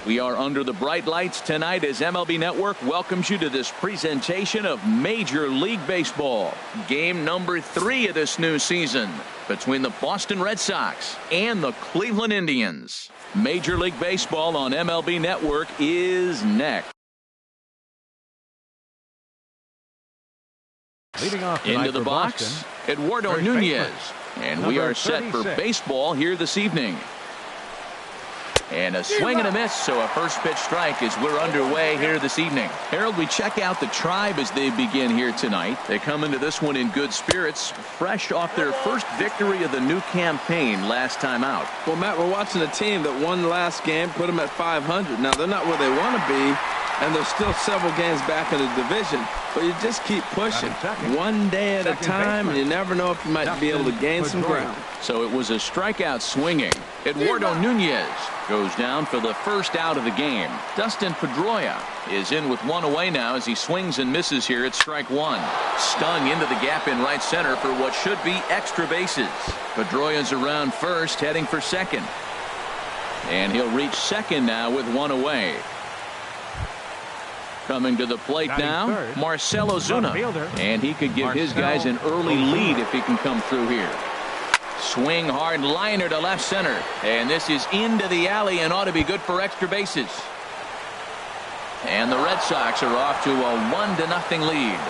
We are under the bright lights tonight as MLB Network welcomes you to this presentation of Major League Baseball. Game number 3 of this new season between the Boston Red Sox and the Cleveland Indians. Major League Baseball on MLB Network is next. Leading off into the box, Boston, Eduardo Nunez. And we are set for baseball here this evening. And a swing and a miss, so a first pitch strike as we're underway here this evening. Harold, we check out the Tribe as they begin here tonight. They come into this one in good spirits, fresh off their first victory of the new campaign last time out. Well, Matt, we're watching a team that won the last game, put them at 500. Now, they're not where they want to be, and they're still several games back in the division. But you just keep pushing one day at a time, and you never know if you might be able to gain some ground. So it was a strikeout swinging. Eduardo Nunez goes down for the first out of the game. Dustin Pedroia is in with one away now as he swings and misses here at strike one. Stung into the gap in right center for what should be extra bases. Pedroia's around first, heading for second. And he'll reach second now with one away. Coming to the plate now, Marcell Ozuna. And he could give his guys an early lead if he can come through here. Swing hard liner to left center. And this is into the alley and ought to be good for extra bases. And the Red Sox are off to a 1-0 lead.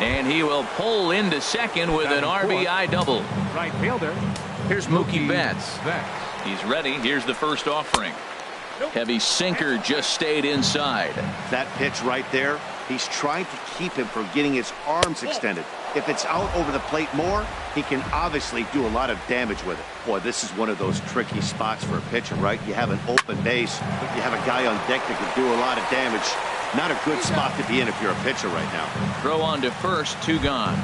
And he will pull into second with an RBI double. Right fielder. Here's Mookie Betts. He's ready. Here's the first offering. Heavy sinker just stayed inside. That pitch right there, he's trying to keep him from getting his arms extended. If it's out over the plate more, he can obviously do a lot of damage with it. Boy, this is one of those tricky spots for a pitcher, right? You have an open base, but you have a guy on deck that can do a lot of damage. Not a good spot to be in if you're a pitcher right now. Throw on to first, 2 gone.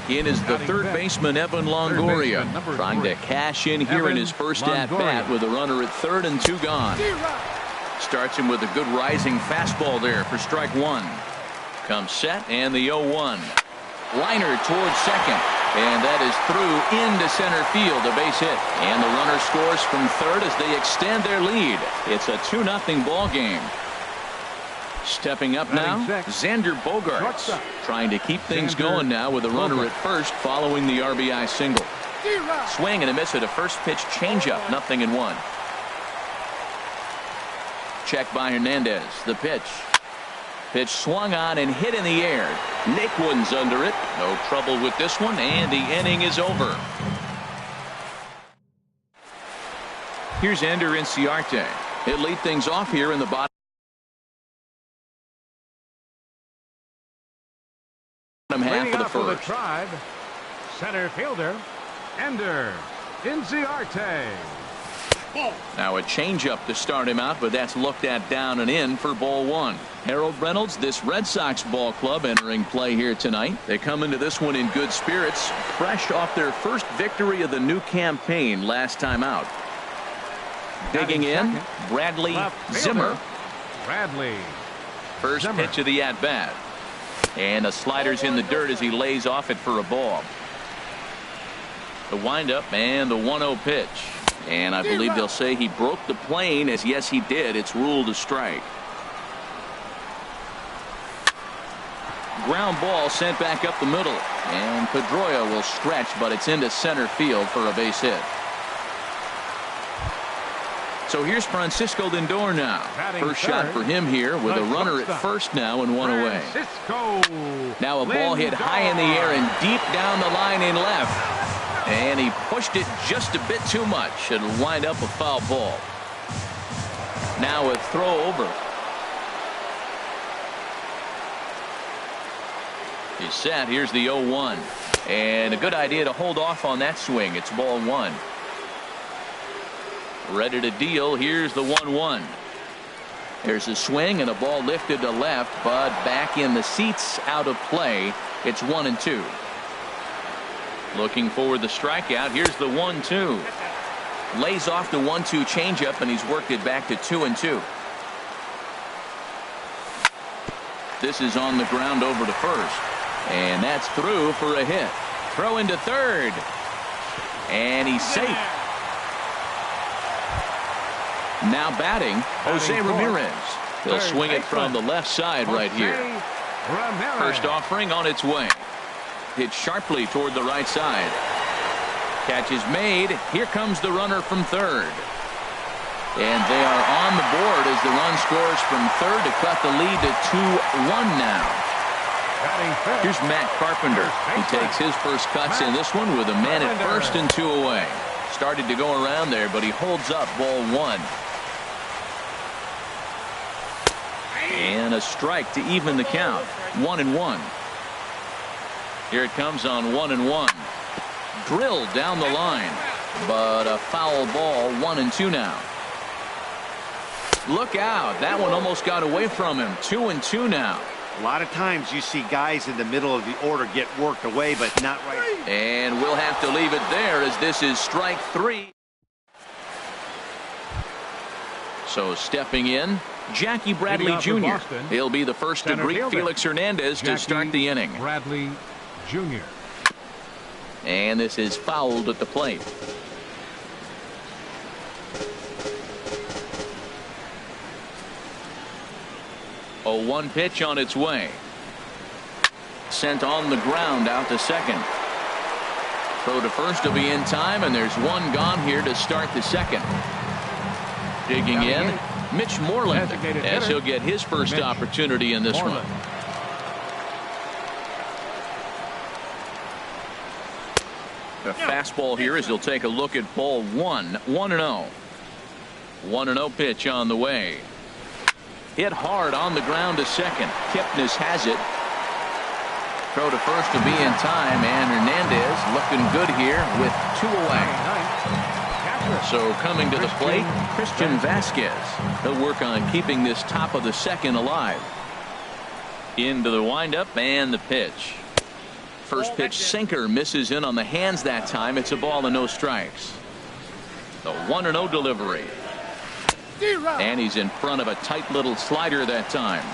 In is the third baseman, Evan Longoria, trying to cash in here in his first at-bat with a runner at third and 2 gone. Starts him with a good rising fastball there for strike one. Comes set and the 0-1. Liner towards second. And that is through into center field, a base hit. And the runner scores from third as they extend their lead. It's a 2-0 ball game. Stepping up now, Xander Bogaerts, trying to keep things going now with a runner at first following the RBI single. Swing and a miss at a first pitch changeup, 0-1. Check by Hernandez. The pitch. Pitch swung on and hit in the air. Naquin's under it. No trouble with this one, and the inning is over. Here's Ender Inciarte. He'll lead things off here in the bottom half of the first. The Tribe, center fielder, Ender Inciarte. Now a changeup to start him out, but that's looked at down and in for ball one. Harold Reynolds, this Red Sox ball club entering play here tonight. They come into this one in good spirits, fresh off their first victory of the new campaign last time out. Digging in, Bradley Zimmer. First pitch of the at-bat. And the slider's in the dirt as he lays off it for a ball. The windup and the 1-0 pitch. And I believe they'll say he broke the plane, as yes he did. It's ruled a strike. Ground ball sent back up the middle. And Pedroia will stretch, but it's into center field for a base hit. So here's Francisco Lindor now. First shot for him here with a runner at first now and one away. Now a ball hit high in the air and deep down the line in left. And he pushed it just a bit too much. It'll wind up a foul ball. Now a throw over. He's set. Here's the 0-1. And a good idea to hold off on that swing. It's ball one. Ready to deal. Here's the 1-1. There's a swing and a ball lifted to left, but back in the seats, out of play. It's 1-2. Looking for the strikeout. Here's the 1-2. Lays off the 1-2 changeup, and he's worked it back to 2-2. This is on the ground over to first. And that's through for a hit. Throw into third. And he's safe. Now batting, Jose Ramirez. He'll swing it from the left side right here. First offering on its way. Hit sharply toward the right side. Catch is made. Here comes the runner from third. And they are on the board as the run scores from third to cut the lead to 2-1 now. Here's Matt Carpenter. He takes his first cuts in this one with a man at first and 2 away. Started to go around there, but he holds up ball 1. And a strike to even the count. 1-1. Here it comes on 1-1. Drilled down the line, but a foul ball. 1-2 now. Look out. That one almost got away from him. 2-2 now. A lot of times you see guys in the middle of the order get worked away, but not right. And we'll have to leave it there as this is strike 3. So stepping in, Jackie Bradley Jr. He'll be the first to greet Felix Hernandez to start the inning. Bradley Jr. And this is fouled at the plate. A 1 pitch on its way. Sent on the ground out to second. Throw to first will be in time, and there's one gone here to start the second. Digging in, Mitch Moreland, as he'll get his first opportunity in this one. A fastball here as he'll take a look at ball 1. 1-0. 1-0 pitch on the way. Hit hard on the ground to second. Kipnis has it. Throw to first to be in time, and Hernandez looking good here with 2 away. So coming to the plate, Christian Vasquez. He'll work on keeping this top of the second alive. Into the windup and the pitch. First pitch sinker misses in on the hands that time. It's a ball and no strikes. The 1-0 delivery. And he's in front of a tight little slider that time.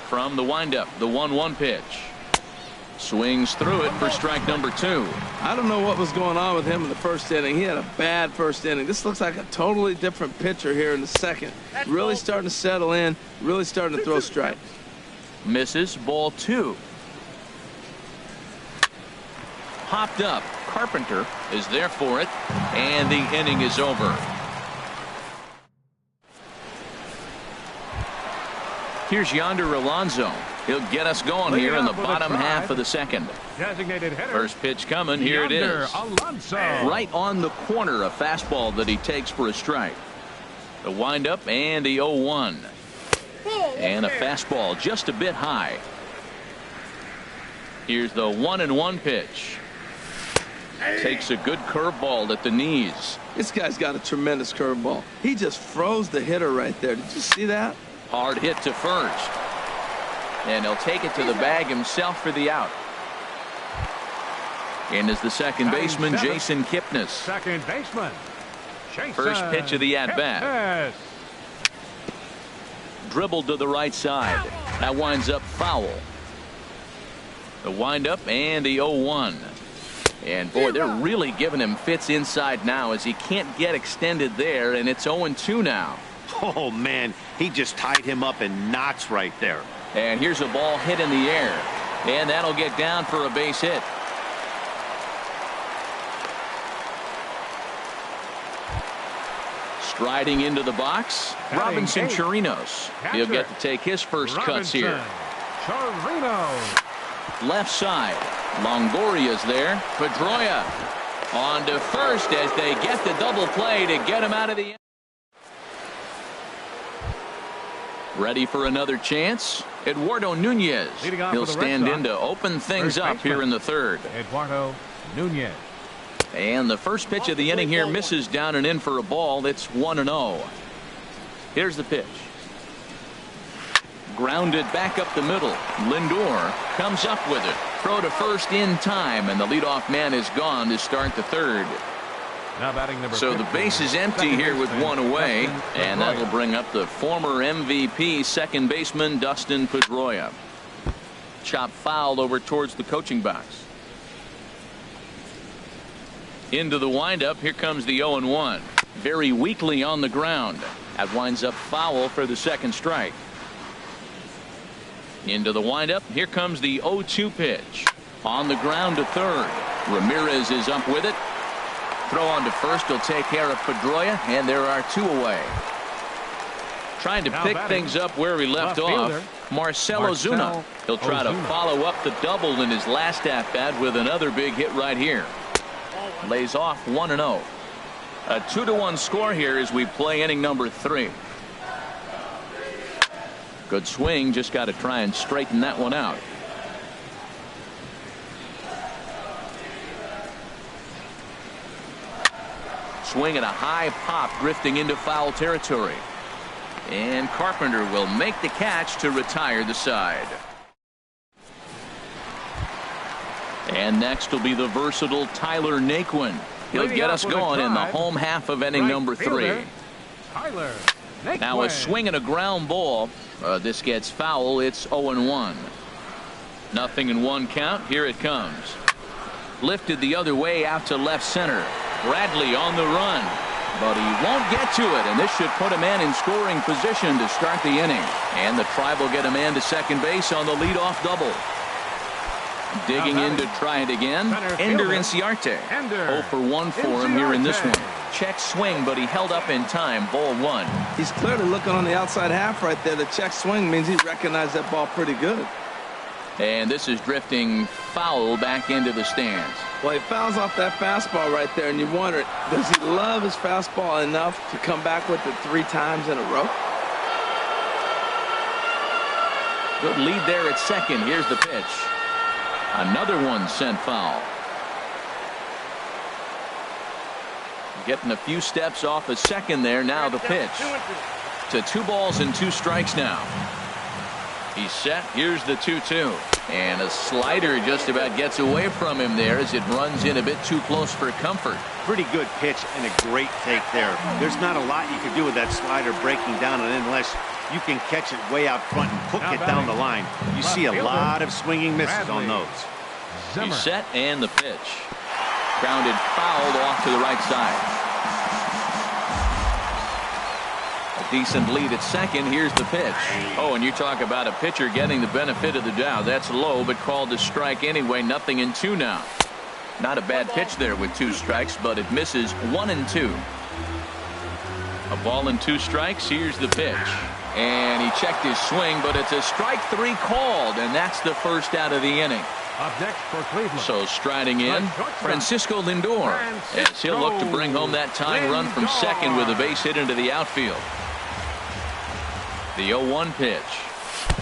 From the windup, the 1-1 pitch. Swings through it for strike number 2. I don't know what was going on with him in the first inning. He had a bad first inning. This looks like a totally different pitcher here in the second. Really starting to settle in, really starting to throw strikes. Misses, ball 2. Popped up. Carpenter is there for it, and the inning is over. Here's Yonder Alonso. He'll get us going here in the bottom half of the second. First pitch coming. Here it is. Right on the corner, a fastball that he takes for a strike. The windup and the 0-1. And a fastball just a bit high. Here's the 1-1 pitch. Takes a good curveball at the knees. This guy's got a tremendous curveball. He just froze the hitter right there. Did you see that? Hard hit to first. And he'll take it to the bag himself for the out. In is the second baseman, Jason Kipnis. Second baseman. First pitch of the at-bat. Dribbled to the right side. That winds up foul. The windup and the 0-1. And boy, they're really giving him fits inside now as he can't get extended there, and it's 0-2 now. Oh, man, he just tied him up in knots right there. And here's a ball hit in the air, and that'll get down for a base hit. Striding into the box, Robinson Chirinos. He'll get to take his first cuts here. Chirinos. Left side, Longoria's there. Pedroia on to first as they get the double play to get him out of the end. Ready for another chance. Eduardo Nunez. He'll stand in to open things up here in the third. Eduardo Nunez. And the first pitch of the inning here misses down and in for a ball. It's 1-0. Here's the pitch. Grounded back up the middle. Lindor comes up with it. Throw to first in time, and the leadoff man is gone to start the third. Now batting number so the base is empty here with 1 away, and that'll bring up the former MVP second baseman Dustin Pedroia. Chop fouled over towards the coaching box. Into the windup. Here comes the 0-1. very weakly on the ground. That winds up foul for the second strike. Into the windup. Here comes the 0-2 pitch. On the ground to third. Ramirez is up with it. Throw on to first will take care of Pedroia, and there are two away. Trying to pick things up where he left off. Marcell Ozuna. He'll try to follow up the double in his last at-bat with another big hit right here. Lays off 1-0. A 2-1 score here as we play inning number 3. Good swing, just got to try and straighten that one out. Swing and a high pop drifting into foul territory. And Carpenter will make the catch to retire the side. And next will be the versatile Tyler Naquin. He'll get us going in the home half of inning number 3. Now a swing and a ground ball. This gets foul. It's 0-1. Nothing in one count. Here it comes. Lifted the other way out to left center. Bradley on the run, but he won't get to it, and this should put a man in scoring position to start the inning. And the Tribe will get a man to second base on the leadoff double. Digging in to try it again. Ender Inciarte. 0 for 1 for him here in this one. Check swing, but he held up in time. Ball 1. He's clearly looking on the outside half right there. The check swing means he recognized that ball pretty good. And this is drifting foul back into the stands. Well, he fouls off that fastball right there, and you wonder, does he love his fastball enough to come back with it 3 times in a row? Good lead there at second. Here's the pitch. Another one sent foul. Getting a few steps off a second there. Now the pitch. To 2 balls and 2 strikes now. He's set. Here's the 2-2. And a slider just about gets away from him there as it runs in a bit too close for comfort. Pretty good pitch and a great take there. There's not a lot you can do with that slider breaking down unless you can catch it way out front and hook it down the line. You see a lot of swinging misses on those. He's set and the pitch. Grounded fouled off to the right side. Decent lead at second. Here's the pitch. Oh, and you talk about a pitcher getting the benefit of the doubt. That's low, but called a strike anyway. 0-2 now. Not a bad pitch there with 2 strikes, but it misses 1-2. A ball and 2 strikes. Here's the pitch. And he checked his swing, but it's a strike 3 called, and that's the first out of the inning. Up next for Cleveland. So striding in, Francisco Lindor. As he'll look to bring home that tying run from second with a base hit into the outfield. The 0-1 pitch.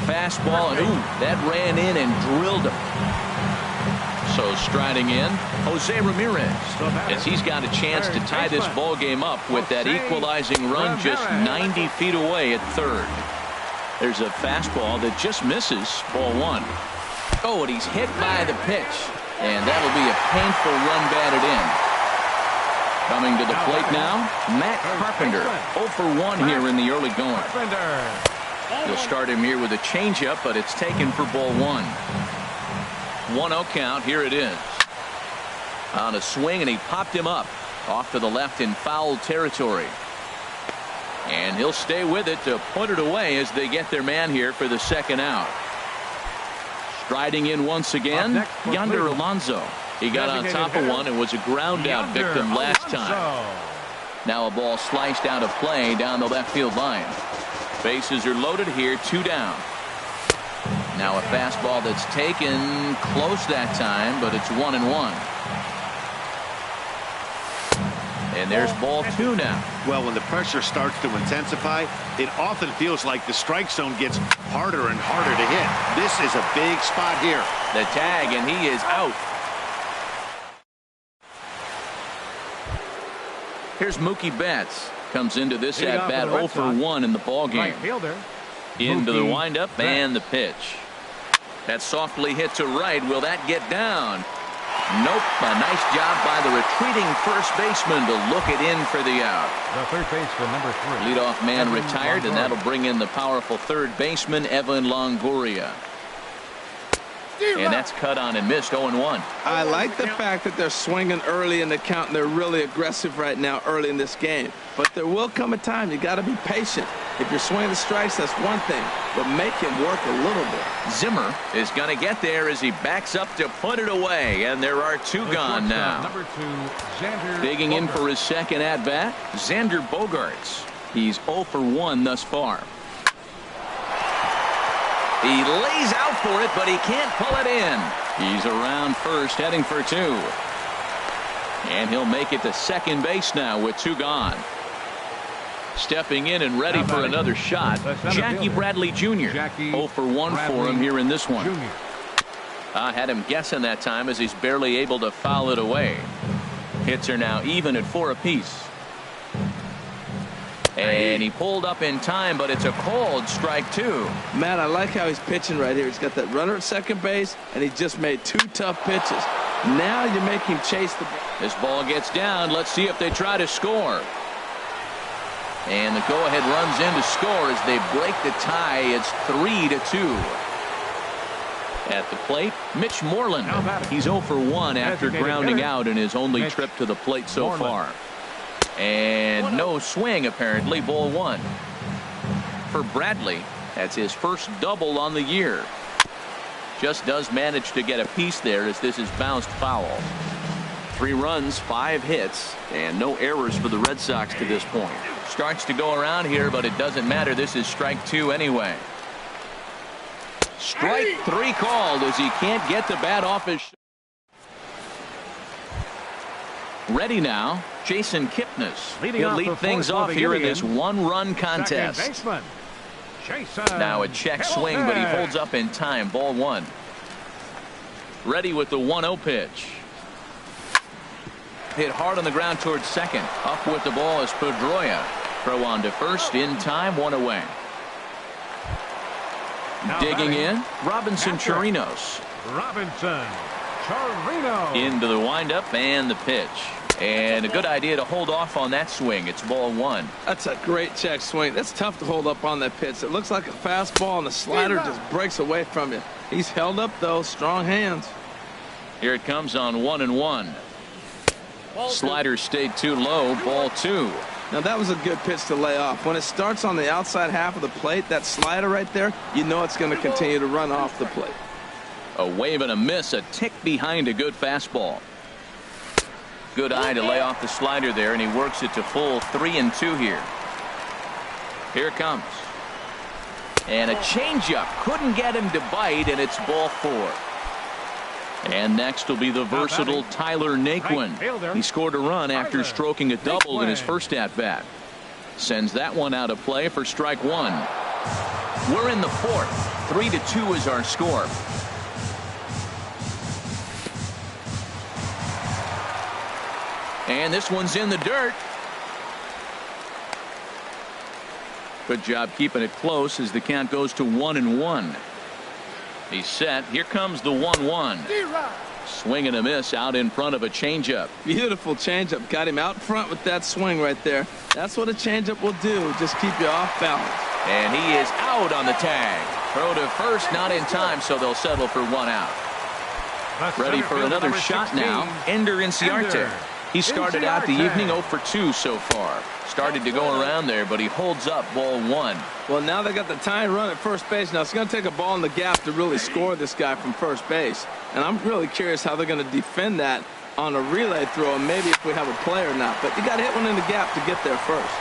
Fastball, and ooh, that ran in and drilled him. So striding in, Jose Ramirez, as he's got a chance to tie this ball game up with that equalizing run just 90 feet away at third. There's a fastball that just misses. Ball 1. Oh, and he's hit by the pitch, and that'll be a painful run batted in. Coming to the plate now, Matt Carpenter. 0 for 1 here in the early going. You'll start him here with a changeup, but it's taken for ball 1. 1-0 count. Here it is. On a swing, and he popped him up off to the left in foul territory. And he'll stay with it to put it away as they get their man here for the second out. Striding in once again, Yonder Alonso. He got on top of one and was a ground out victim last time. Now a ball sliced out of play down the left field line. Bases are loaded here, 2 down. Now a fastball that's taken close that time, but it's 1-1. And there's ball 2 now. Well, when the pressure starts to intensify, it often feels like the strike zone gets harder and harder to hit. This is a big spot here. The tag, and he is out. Here's Mookie Betts. Comes into this at bat 0 for 1 in the ball game. Into the windup and the pitch. That softly hit to right. Will that get down? Nope. A nice job by the retreating first baseman to look it in for the out. The third baseman, number 3. Leadoff man retired, and that'll bring in the powerful third baseman, Evan Longoria. And that's cut on and missed. 0-1. I like the fact that they're swinging early in the count, and they're really aggressive right now early in this game. But there will come a time you got to be patient. If you're swinging the strikes, that's one thing, but make him work a little bit. Zimmer is going to get there as he backs up to put it away, and there are two gone now. Number 2, Xander Digging in Bogaerts. for his second at-bat, Xander Bogaerts. He's 0 for 1 thus far. He lays out for it, but he can't pull it in. He's around first, heading for 2. And he'll make it to second base now with 2 gone. Stepping in and ready for another shot, Jackie Bradley Jr. 0 for 1 for him here in this one. I had him guessing that time as he's barely able to foul it away. Hits are now even at 4 apiece. And he pulled up in time, but it's a cold strike 2. Matt, I like how he's pitching right here. He's got that runner at second base, and he just made 2 tough pitches. Now you make him chase the ball. This ball gets down. Let's see if they try to score. And the go-ahead runs in to score as they break the tie. It's 3-2. At the plate, Mitch Moreland. He's 0 for 1 after grounding out in his only trip to the plate so far. And no swing, apparently. Ball 1. For Bradley, that's his first double on the year. Just does manage to get a piece there as this is bounced foul. 3 runs, 5 hits, and no errors for the Red Sox to this point. Starts to go around here, but it doesn't matter. This is strike 2 anyway. Strike 3 called as he can't get the bat off his. Ready now, Jason Kipnis. He'll lead things off here in this 1-run contest. Now a check swing, but he holds up in time. Ball 1. Ready with the 1-0 pitch. Hit hard on the ground towards second. Up with the ball is Pedroia. Throw on to first in time. 1 away. Digging in, Robinson Chirinos. Into the windup and the pitch. And a good idea to hold off on that swing. It's ball 1. That's a great check swing. That's tough to hold up on that pitch. It looks like a fastball, and the slider just breaks away from you. He's held up, though. Strong hands. Here it comes on 1-1. Slider stayed too low. Ball 2. Now, that was a good pitch to lay off. When it starts on the outside half of the plate, that slider right there, you know it's going to continue to run off the plate. A wave and a miss, a tick behind a good fastball. Good eye to lay off the slider there, and he works it to full 3-2 here. Here it comes. And a changeup. Couldn't get him to bite, and it's ball 4. And next will be the versatile Tyler Naquin. He scored a run after stroking a double in his first at-bat. Sends that one out of play for strike 1. We're in the 4th. 3-2 is our score. And this one's in the dirt. Good job keeping it close as the count goes to 1-1. He's set. Here comes the 1-1. Swing and a miss out in front of a changeup. Beautiful changeup. Got him out front with that swing right there. That's what a changeup will do. Just keep you off balance. And he is out on the tag. Throw to first, not in time, so they'll settle for 1 out. Ready for another shot now. Ender Inciarte. He started out the evening 0 for 2 so far. Started to go around there, but he holds up ball 1. Well, now they got the tying run at first base. Now it's going to take a ball in the gap to really score this guy from first base. And I'm really curious how they're going to defend that on a relay throw, and maybe if we have a play or not. But you got to hit one in the gap to get there first.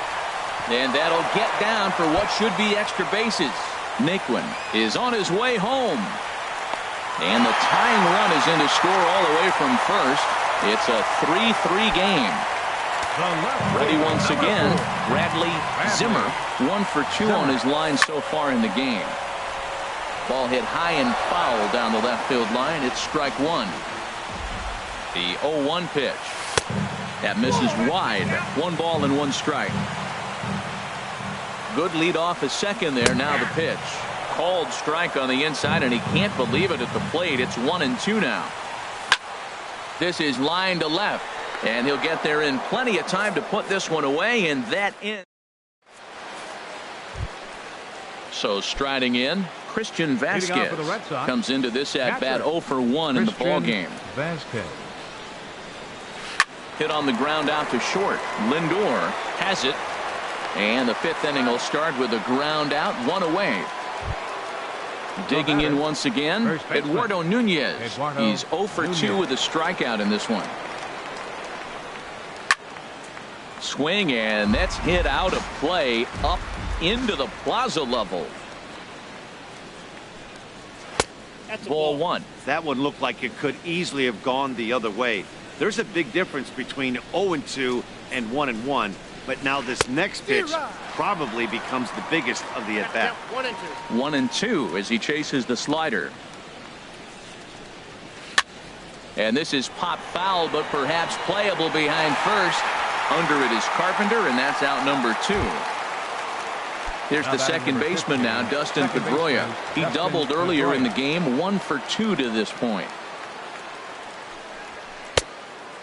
And that'll get down for what should be extra bases. Naquin is on his way home. And the tying run is in to score all the way from first. It's a 3-3 game. Ready once again, Bradley Zimmer. 1 for 2 on his line so far in the game. Ball hit high and foul down the left field line. It's strike 1. The 0-1 pitch. That misses wide. 1 ball and 1 strike. Good lead off his second there. Now the pitch. Called strike on the inside, and he can't believe it at the plate. It's 1-2 now. This is line to left, and he'll get there in plenty of time to put this one away, and that in. So striding in, Christian Leading off Vasquez for the Red Sox, comes into this at bat catcher, 0 for 1 in the ball game. Vasquez. Hit on the ground out to short. Lindor has it. And the 5th inning will start with a ground out, 1 away. Digging in once again, Eduardo Nunez. He's 0 for 2 with a strikeout in this one. Swing, and that's hit out of play up into the plaza level. Ball 1. That one looked like it could easily have gone the other way. There's a big difference between 0-2 and 1-1, but now this next pitch probably becomes the biggest of the at-bat. 1-2 as he chases the slider. And this is pop foul, but perhaps playable behind first. Under it is Carpenter, and that's out number 2. Here's the second baseman now, Dustin Pedroia. He doubled earlier in the game, 1 for 2 to this point.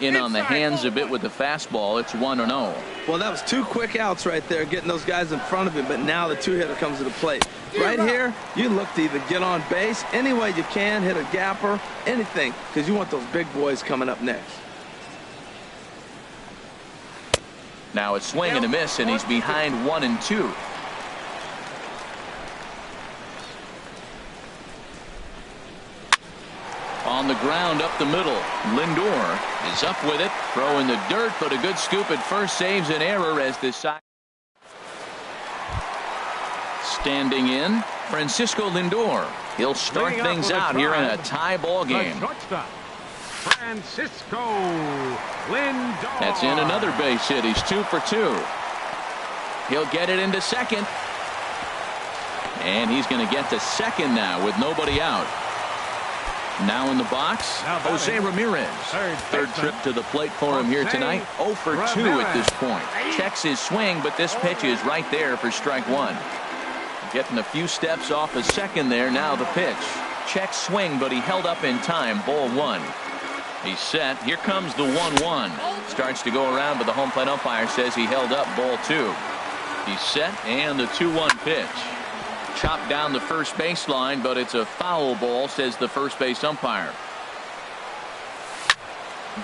In on the hands a bit with the fastball. It's 1-0. Well, that was 2 quick outs right there, getting those guys in front of him, but now the 2-hitter comes to the plate. Right here, you look to either get on base any way you can, hit a gapper, anything, because you want those big boys coming up next. Now it's swing and a miss, and he's behind 1-2. On the ground up the middle. Lindor is up with it. Throw in the dirt, but a good scoop at first saves an error as this side. Standing in, Francisco Lindor. He'll start things out here in a tie ball game. Francisco Lindor. That's in another base hit. He's 2 for 2. He'll get it into second. And he's going to get to second now with nobody out. Now in the box, Jose Ramirez. Third trip to the plate for him here tonight. 0 for 2 at this point. Checks his swing, but this pitch is right there for strike 1. Getting a few steps off a second there. Now the pitch. Check swing, but he held up in time. Ball 1. He's set. Here comes the 1-1. Starts to go around, but the home plate umpire says he held up. Ball 2. He's set, and the 2-1 pitch. Chopped down the first baseline, but it's a foul ball, says the first base umpire.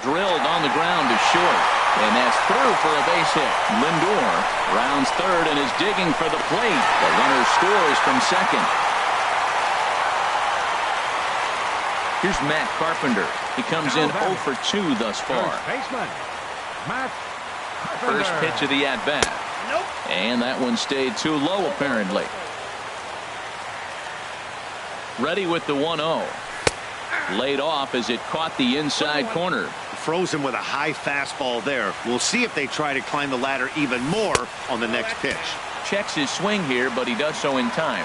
Drilled on the ground to short, and that's through for a base hit. Lindor rounds third and is digging for the plate. The runner scores from second. Here's Matt Carpenter. He comes in 0 for 2 thus far. First pitch of the at-bat. And that one stayed too low, apparently. Ready with the 1-0. Laid off as it caught the inside corner. Frozen with a high fastball there. We'll see if they try to climb the ladder even more on the next pitch. Checks his swing here, but he does so in time.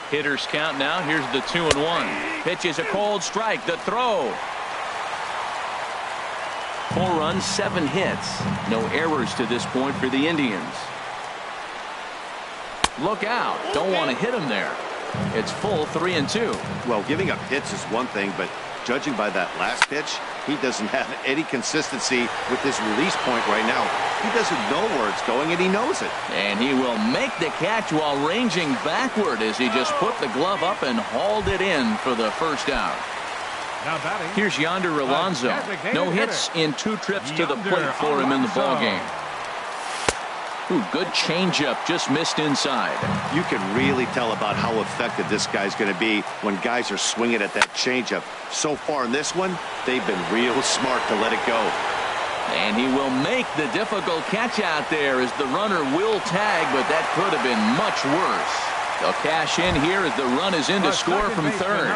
Hitters count now. Here's the 2-1. Pitch is a cold strike. The throw. 4 runs, 7 hits. No errors to this point for the Indians. Look out. Don't want to hit him there. It's full 3-2. Well, giving up hits is one thing, but judging by that last pitch, he doesn't have any consistency with his release point right now. He doesn't know where it's going, and he knows it. And he will make the catch while ranging backward as he just put the glove up and hauled it in for the first out. Here's Yonder Alonso. No hits in 2 trips to the plate for him in the ballgame. Ooh, good changeup, just missed inside. You can really tell about how effective this guy's going to be when guys are swinging at that changeup. So far in this one, they've been real smart to let it go. And he will make the difficult catch out there as the runner will tag, but that could have been much worse. They'll cash in here as the run is in to score from third.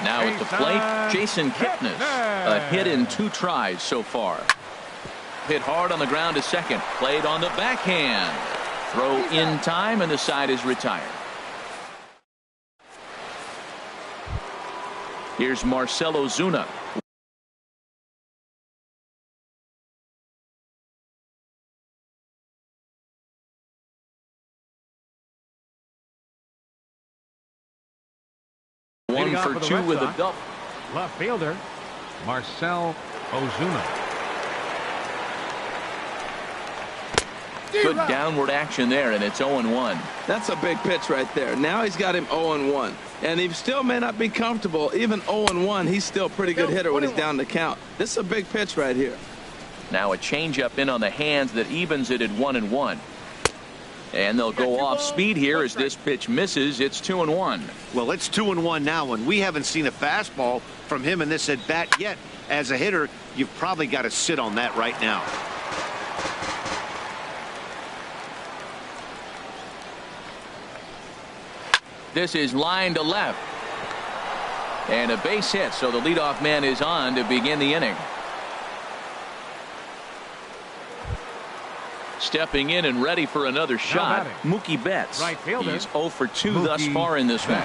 Now at the plate, Jason Kipnis. A hit in 2 tries so far. Hit hard on the ground to second. Played on the backhand. Throw in time, and the side is retired. Here's Marcell Ozuna. One for 2 with a double. Left fielder, Marcell Ozuna. Good downward action there, and it's 0-1. That's a big pitch right there. Now he's got him 0-1. And he still may not be comfortable. Even 0-1, he's still a pretty good hitter when he's down the count. This is a big pitch right here. Now a changeup in on the hands that evens it at 1-1. And they'll go off speed here as this pitch misses. It's 2-1. Well, it's 2-1 now, and we haven't seen a fastball from him in this at bat yet. As a hitter, you've probably got to sit on that right now. This is line to left. And a base hit, so the leadoff man is on to begin the inning. Stepping in and ready for another shot, Mookie Betts. Right fielder. He's 0 for 2 thus far in this one.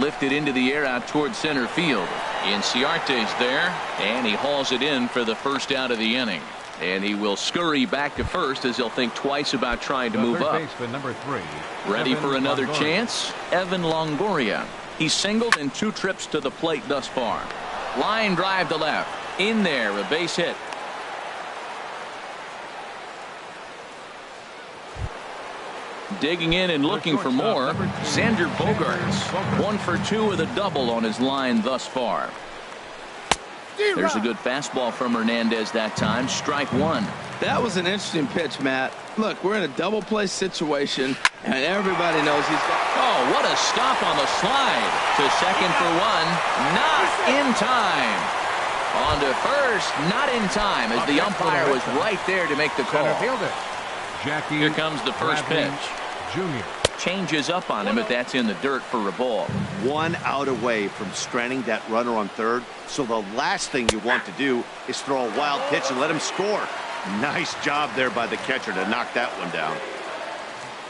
Lifted into the air out towards center field. Inciarte's there, and he hauls it in for the first out of the inning. And he will scurry back to first as he'll think twice about trying to move up. Number 3. Ready for another chance, Evan Longoria. He's singled in 2 trips to the plate thus far. Line drive to left. In there, a base hit. Digging in and looking for more, Xander Bogaerts. 1 for 2 with a double on his line thus far. There's a good fastball from Hernandez that time. Strike 1. That was an interesting pitch, Matt. Look, we're in a double play situation, and everybody knows he's got... Oh, what a stop on the slide. To second for 1. Not in time. On to first, not in time, as the umpire was right there to make the call. Here comes the first pitch. Junior. Changes up on him, but that's in the dirt for a ball. 1 out away from stranding that runner on third. So the last thing you want to do is throw a wild pitch and let him score. Nice job there by the catcher to knock that one down.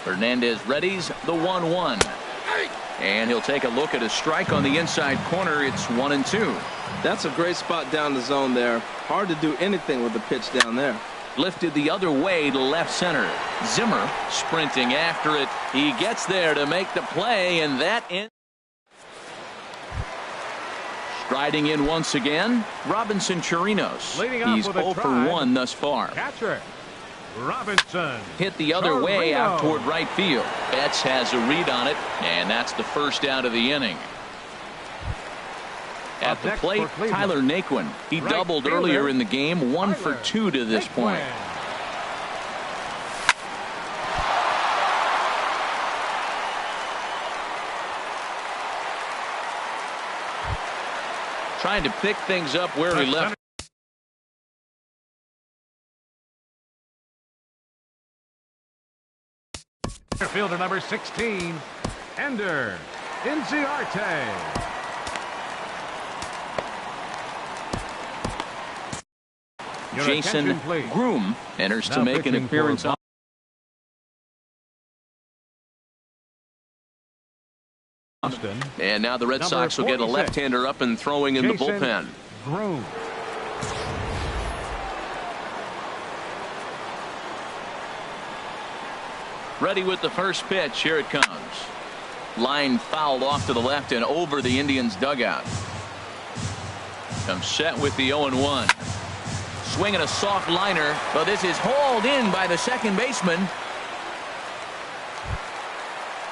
Hernandez readies the 1-1. And he'll take a look at a strike on the inside corner. It's 1-2. That's a great spot down the zone there. Hard to do anything with the pitch down there. Lifted the other way to left center. Zimmer sprinting after it. He gets there to make the play, and that ends. Striding in once again, Robinson Chirinos. He's 0 for 1 thus far. Catcher Robinson. Hit the other way out toward right field. Betts has a read on it, and that's the first out of the inning. At the plate, Tyler Naquin. He doubled earlier in the game, 1 for 2 to this point. Trying to pick things up where he left. Fielder number 16, Ender Inciarte. Jason Groom enters to make an appearance on. And now the Red Sox will get a left-hander up and throwing in the bullpen. Groom. Ready with the first pitch. Here it comes. Line fouled off to the left and over the Indians' dugout. Comes set with the 0-1. Swinging a soft liner, but this is hauled in by the second baseman.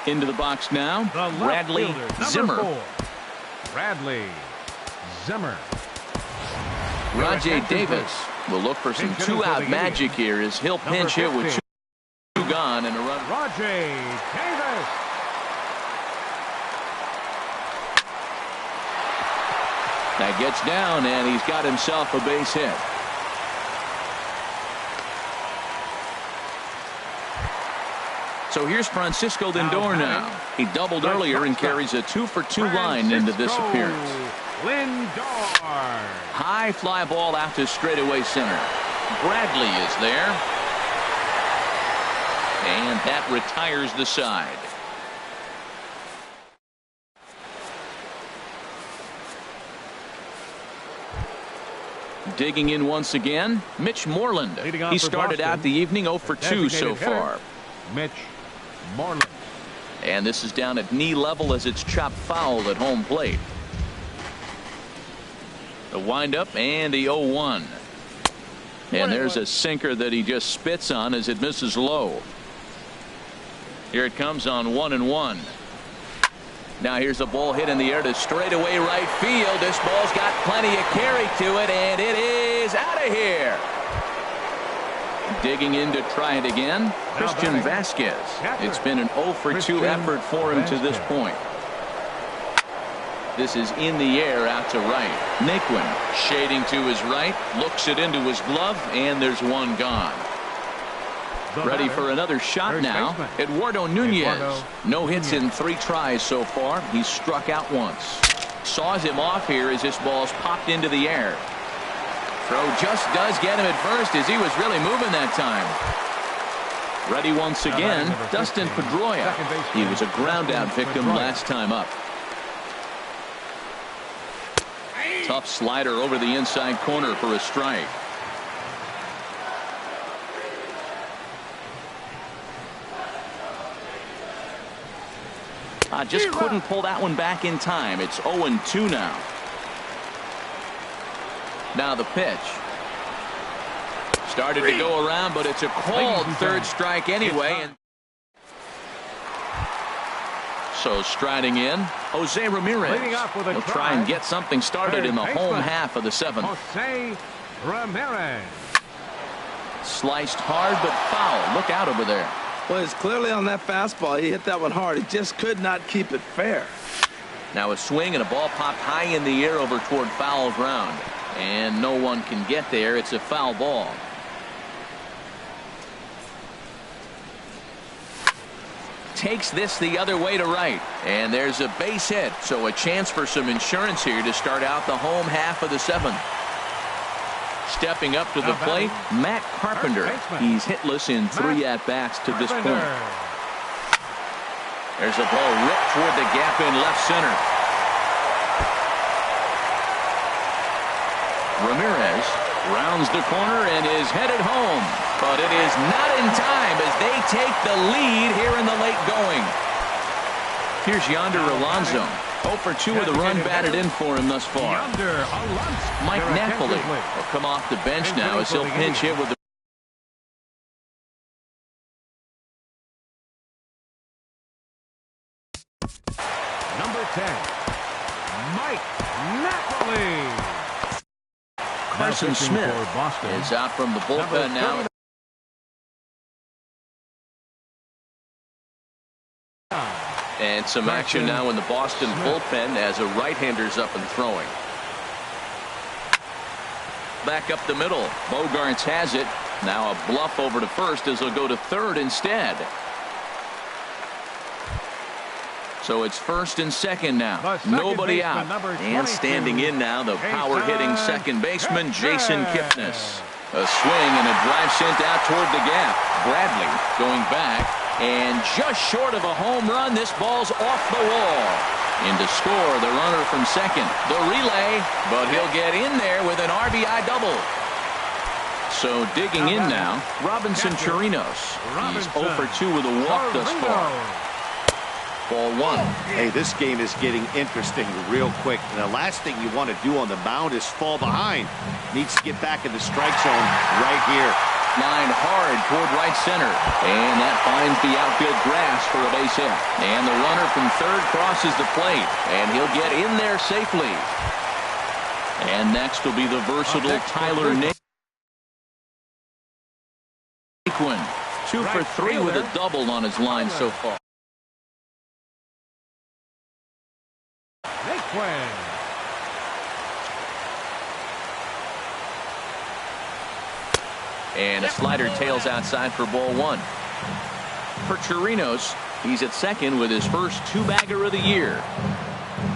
Into the box now, Bradley Zimmer. Bradley Zimmer. Rajay Davis will look for some 2-out magic here as he'll pinch hit with 2 gone and a run. Rajay Davis. That gets down, and he's got himself a base hit. So here's Francisco Lindor now. He doubled earlier and carries a 2 for 2 line into this appearance. Lindor. High fly ball out to straightaway center. Bradley is there. And that retires the side. Digging in once again, Mitch Moreland. He started out the evening 0 for 2 so far. Mitch Moreland. And this is down at knee level as it's chopped foul at home plate. The windup and the 0-1. And there's a sinker that he just spits on as it misses low. Here it comes on 1-1. Now here's a ball hit in the air to straightaway right field. This ball's got plenty of carry to it, and it is out of here. Digging in to try it again, Christian Vasquez. It's been an 0 for 2 effort for him to this point. This is in the air out to right. Naquin shading to his right, looks it into his glove, and there's one gone. Ready for another shot now. Eduardo Nunez. No hits in 3 tries so far. He's struck out once. Saws him off here as this ball's popped into the air. Throw just does get him at first as he was really moving that time. Ready once again, Dustin Pedroia. He was a ground out victim last time up. Tough slider over the inside corner for a strike. Just couldn't pull that one back in time. It's 0-2 now. Now the pitch. Started to go around, but it's a called third strike anyway. And so striding in, Jose Ramirez. He'll try and get something started in the home half of the 7th. Jose Ramirez. Sliced hard but foul. Look out over there. Well, it's clearly on that fastball. He hit that one hard. He just could not keep it fair. Now a swing and a ball popped high in the air over toward foul ground. And no one can get there. It's a foul ball. Takes this the other way to right. And there's a base hit. So a chance for some insurance here to start out the home half of the 7th. Stepping up to the plate, Matt Carpenter. He's hitless in 3 at-bats to this point. There's a ball ripped toward the gap in left center. Ramirez rounds the corner and is headed home. But it is not in time as they take the lead here in the late going. Here's Yonder Alonso. 0 for 2 with a run batted in for him thus far. Mike Napoli will come off the bench now as he'll pinch hit with the number 10, Mike Napoli. Carson Smith is out from the bullpen now. And some action now in the Boston bullpen as a right-hander's up and throwing. Back up the middle. Bogarts has it. Now a bluff over to first as he'll go to third instead. So it's first and second now. Nobody out. And standing in now, the power-hitting second baseman, Jason Kipnis. A swing and a drive sent out toward the gap. Bradley going back. And just short of a home run, this ball's off the wall. In to score the runner from second. The relay, but he'll get in there with an RBI double. So digging in now, Robinson Chirinos. He's 0 for 2 with a walk thus far. Ball 1. Hey, this game is getting interesting real quick. And the last thing you want to do on the mound is fall behind. Needs to get back in the strike zone right here. Line hard toward right center. And that finds the outfield grass for a base hit. And the runner from third crosses the plate. And he'll get in there safely. And next will be the versatile Tyler Naquin. 2 for 3 with a double on his line so far. Naquin. And a slider tails outside for ball 1. For Chirinos, he's at second with his first 2-bagger of the year.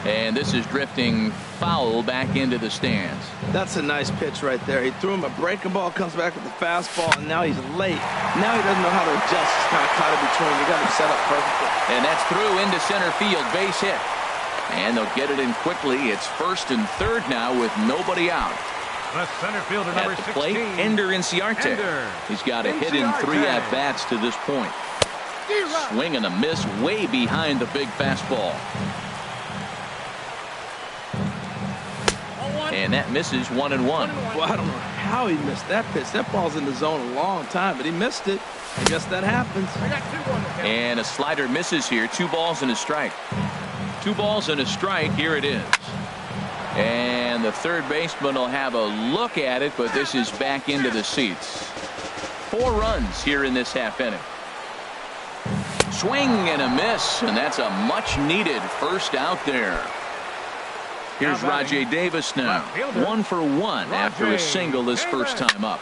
And this is drifting foul back into the stands. That's a nice pitch right there. He threw him a breaking ball, comes back with the fastball, and now he's late. Now he doesn't know how to adjust. He's kind of caught in between. You got him set up perfectly. And that's through into center field, base hit. And they'll get it in quickly. It's first and third now with nobody out. The center fielder, number 16. At the plate, Ender Inciarte. He's got a hit in 3 at-bats to this point. Swing and a miss way behind the big fastball. And that misses 1-1. Well, I don't know how he missed that pitch. That ball's in the zone a long time, but he missed it. I guess that happens. And a slider misses here. 2 balls and a strike. 2 balls and a strike. Here it is. And the third baseman will have a look at it, but this is back into the seats. 4 runs here in this half inning. Swing and a miss, and that's a much needed first out there. Here's Rajay Davis now. 1 for 1 after a single his first time up.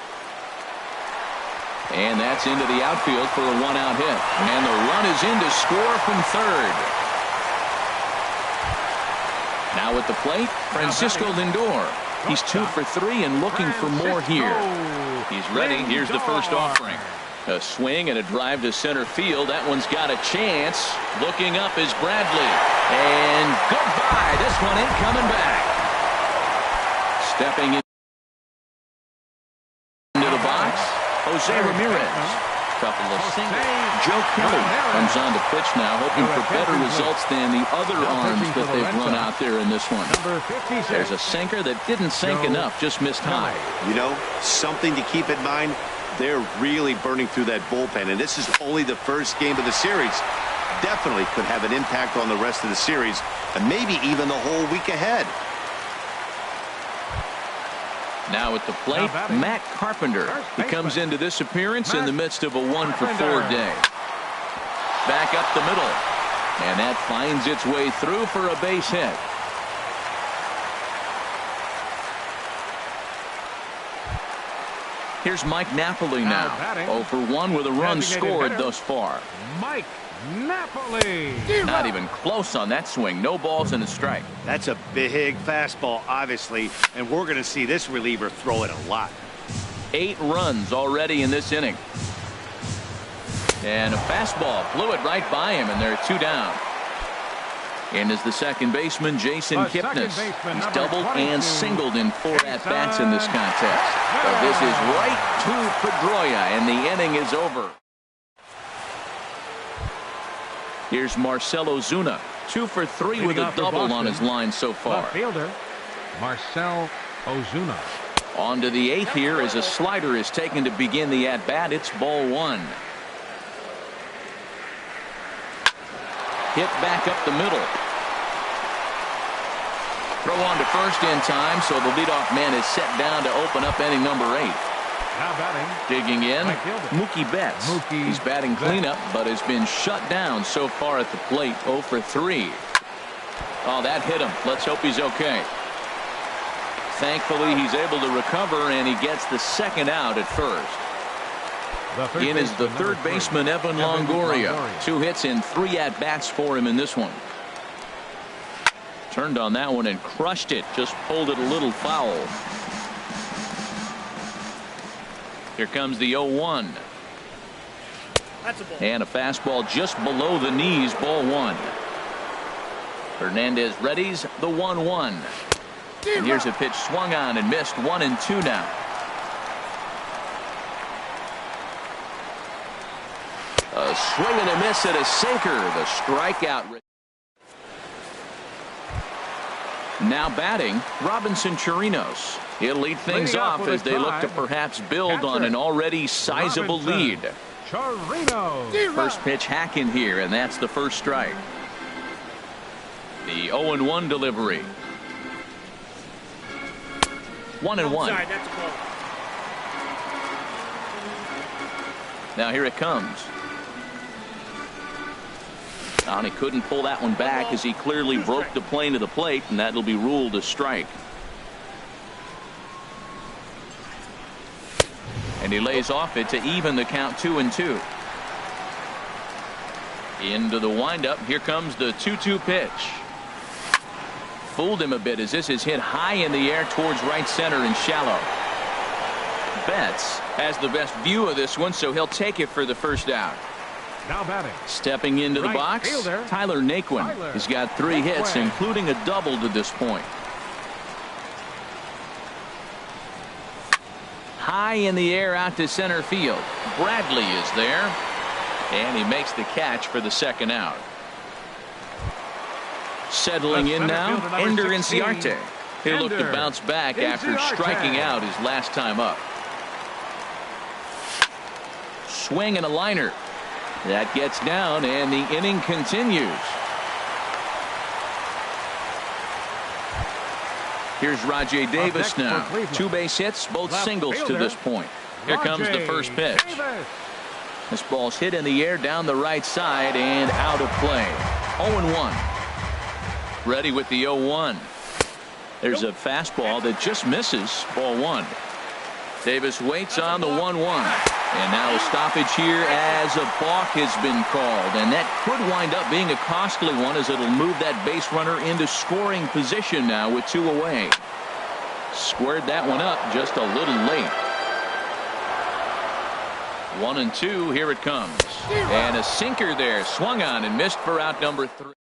And that's into the outfield for a 1-out hit. And the run is in to score from third. Now at the plate, Francisco Lindor. He's 2 for 3 and looking for more here. He's ready. Here's the first offering. A swing and a drive to center field. That one's got a chance. Looking up is Bradley. And goodbye. This one ain't coming back. Stepping into the box, Jose Ramirez. Couple of singles. Joe Kelly comes on to pitch now, hoping for better results than the other arms that they've run out there in this one. There's a sinker that didn't sink enough, just missed high. You know, something to keep in mind. They're really burning through that bullpen, and this is only the first game of the series. Definitely could have an impact on the rest of the series, and maybe even the whole week ahead. Now at the plate, Matt Carpenter. He comes into this appearance in the midst of a 1 for 4 day. Back up the middle, and that finds its way through for a base hit. Here's Mike Napoli now. 0 for 1 with a run scored thus far. Mike Napoli. Not even close on that swing. No balls and a strike. That's a big fastball, obviously, and we're going to see this reliever throw it a lot. 8 runs already in this inning. And a fastball flew it right by him, and there are 2 down. In is the second baseman, Jason Kipnis. He's doubled and singled in 4 at-bats in this contest. But this is right to Pedroia, and the inning is over. Here's Marcell Ozuna. 2 for 3 with a double on his line so far. Left fielder, Marcell Ozuna. On to the 8th here as a slider is taken to begin the at-bat. It's ball 1. Hit back up the middle. Throw on to first in time, so the leadoff man is set down to open up inning number 8. Now batting. Digging in, Mookie Betts. He's batting cleanup, but has been shut down so far at the plate. 0 for 3. Oh, that hit him. Let's hope he's okay. Thankfully, he's able to recover, and he gets the second out at first. In is the third baseman, Evan Longoria. 2 hits and 3 at-bats for him in this one. Turned on that one and crushed it. Just pulled it a little foul. Here comes the 0-1. And a fastball just below the knees, ball 1. Hernandez readies the 1-1. And here's a pitch swung on and missed. 1-2 now. A swing and a miss at a sinker. The strikeout. Now batting, Robinson Chirinos. He'll lead things off as they look to perhaps build on an already sizable lead. First pitch hack in here, and that's the first strike. The 0-1 delivery. 1-1. Now here it comes. And he couldn't pull that one back as he clearly broke the plane to the plate, and that'll be ruled a strike. And he lays off it to even the count 2-2. Into the windup. Here comes the 2-2 pitch. Fooled him a bit as this is hit high in the air towards right center and shallow. Betts has the best view of this one, so he'll take it for the first out. Now batting. Stepping into the box, Tyler Naquin. He's got 3 hits, including a double to this point. High in the air out to center field. Bradley is there, and he makes the catch for the second out. Settling in now, Ender Inciarte. He'll look to bounce back after striking out his last time up. Swing and a liner. That gets down, and the inning continues. Here's Rajay Davis now. 2 base hits, both singles to this point. Here comes the first pitch. This ball's hit in the air down the right side and out of play. 0-1. Ready with the 0-1. There's a fastball that just misses. Ball 1. Davis waits on the 1-1. And now a stoppage here as a balk has been called. And that could wind up being a costly one, as it'll move that base runner into scoring position now with 2 away. Squared that one up just a little late. 1-2. Here it comes. And a sinker there. Swung on and missed for out number 3.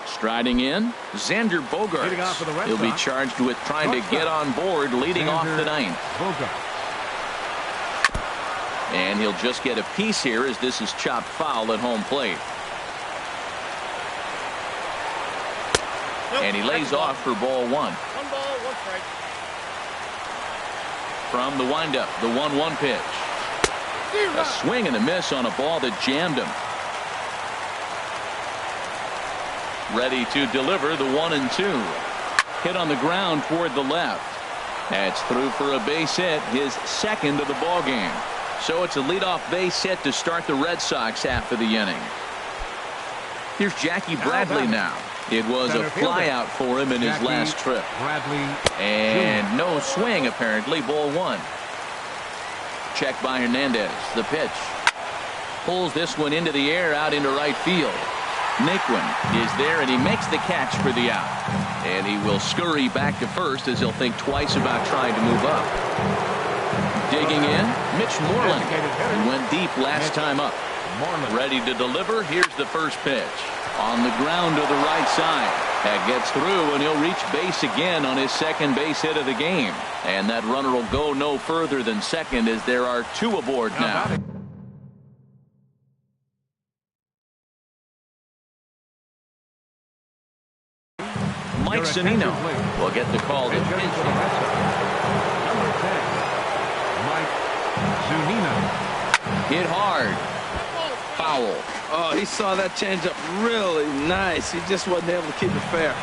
Striding in, Xander Bogaerts. He'll be charged with trying to get on board leading off the 9th. And he'll just get a piece here as this is chopped foul at home plate. And he lays off for ball 1. 1 ball, 1 strike. From the windup, the 1-1 pitch. A swing and a miss on a ball that jammed him. Ready to deliver the 1-2. Hit on the ground toward the left. That's through for a base hit, his second of the ball game. So it's a leadoff base hit to start the Red Sox half of the inning. Here's Jackie Bradley now. It was a fly out for him in his last trip. And no swing apparently. Ball 1. Check by Hernandez. The pitch. Pulls this one into the air out into right field. Naquin is there, and he makes the catch for the out. And he will scurry back to first as he'll think twice about trying to move up. Digging in, Mitch Moreland. He went deep last time up. Ready to deliver. Here's the first pitch. On the ground to the right side. That gets through, and he'll reach base again on his second base hit of the game. And that runner will go no further than second, as there are 2 aboard now. Mike Zunino will get the call to pitch. Number 10, Mike Zunino. Hit hard. Foul. Oh, he saw that changeup really nice. He just wasn't able to keep it fair.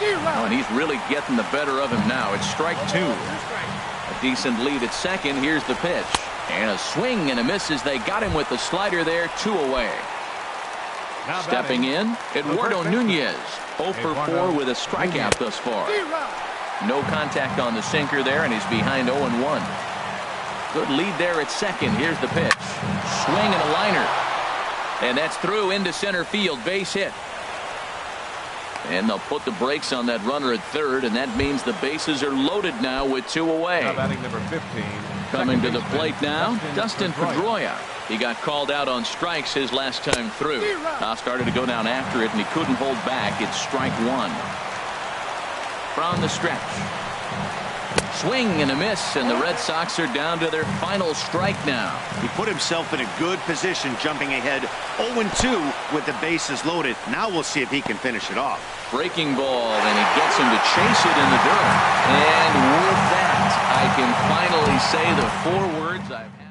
Oh, and he's really getting the better of him now. It's strike 2. A decent lead at second. Here's the pitch. And a swing and a miss as they got him with the slider there. 2 away. Stepping in, Eduardo Nunez. 0 for 4 with a strikeout thus far. No contact on the sinker there, and he's behind 0-1. Good lead there at second. Here's the pitch. Swing and a liner. And that's through into center field. Base hit. And they'll put the brakes on that runner at third, and that means the bases are loaded now with 2 away. Now batting number 15. Coming to the plate now, Dustin Pedroia. He got called out on strikes his last time through. Now started to go down after it, and he couldn't hold back. It's strike 1. From the stretch. Swing and a miss, and the Red Sox are down to their final strike now. He put himself in a good position, jumping ahead 0-2 with the bases loaded. Now we'll see if he can finish it off. Breaking ball, and he gets him to chase it in the dirt. And with that, I can finally say the 4 words I've had.